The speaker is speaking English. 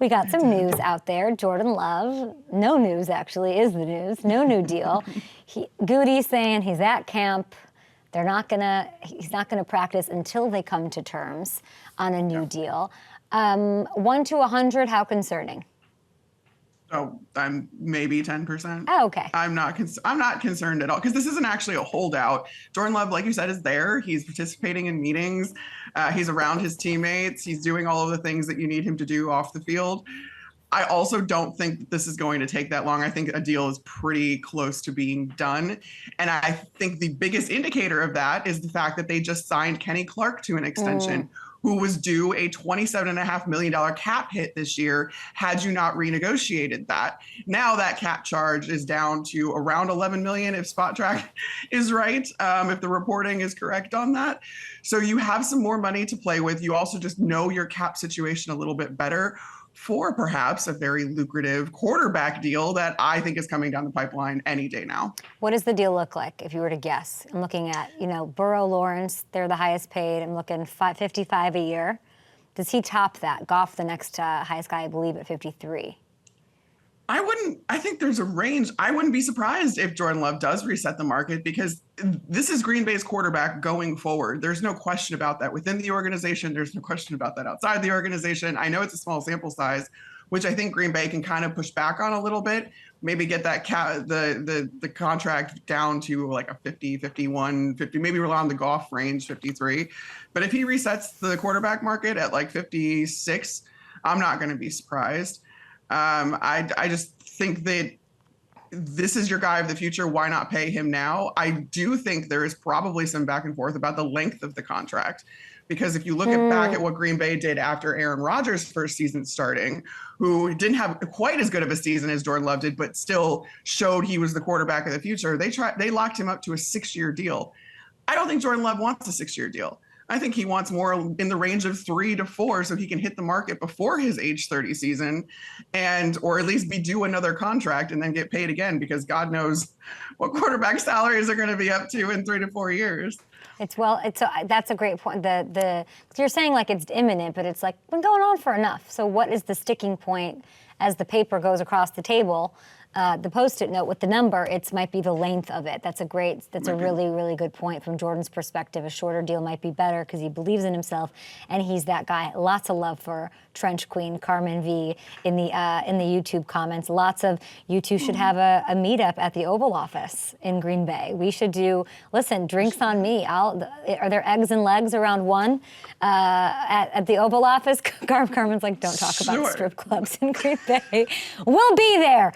We got some news out there. Jordan Love, no news actually is the news. No new deal. Goody's saying he's at camp. He's not gonna practice until they come to terms on a new deal. 1 to 100, how concerning? Oh, I'm maybe 10%. Oh, okay. I'm not concerned at all because this isn't actually a holdout. Jordan Love, like you said, is there. He's participating in meetings. He's around his teammates. He's doing all of the things that you need him to do off the field. I also don't think that this is going to take that long. I think a deal is pretty close to being done. And I think the biggest indicator of that is the fact that they just signed Kenny Clark to an extension, who was due a $27.5 million cap hit this year had you not renegotiated that. Now that cap charge is down to around 11 million if SpotTrack is right, if the reporting is correct on that. So you have some more money to play with. You also just know your cap situation a little bit better for perhaps a very lucrative quarterback deal that I think is coming down the pipeline any day now. What does the deal look like, if you were to guess? I'm looking at, Burrow, Lawrence, they're the highest paid. I'm looking 55 a year. Does he top that? Goff, the next highest guy, I believe, at 53. I think there's a range. I wouldn't be surprised if Jordan Love does reset the market because this is Green Bay's quarterback going forward. There's no question about that within the organization. There's no question about that outside the organization. I know it's a small sample size, which I think Green Bay can kind of push back on a little bit, maybe get that the contract down to like a 50, 51, 50, maybe around the Goff range, 53. But if he resets the quarterback market at like 56, I'm not going to be surprised. I just think that this is your guy of the future. Why not pay him now? I do think there is probably some back and forth about the length of the contract. Because if you look back at what Green Bay did after Aaron Rodgers' first season starting, who didn't have quite as good of a season as Jordan Love did, but still showed he was the quarterback of the future, they locked him up to a 6-year deal. I don't think Jordan Love wants a 6-year deal. I think he wants more in the range of 3 to 4 so he can hit the market before his age 30 season or at least be due another contract and then get paid again because God knows what quarterback salaries are going to be up to in 3 to 4 years. That's a great point. You're saying like it's imminent, but it's like been going on for enough. So what is the sticking point as the paper goes across the table? The Post-it note with the number, it might be the length of it. That's a really, really good point from Jordan's perspective. A shorter deal might be better because he believes in himself, and he's that guy. Lots of love for Trench Queen Carmen V in the YouTube comments. Lots of you two should have a meetup at the Oval Office in Green Bay. We should drinks on me. Are there eggs and legs around 1 at the Oval Office? Carmen's like, don't talk about strip clubs in Green Bay. We'll be there.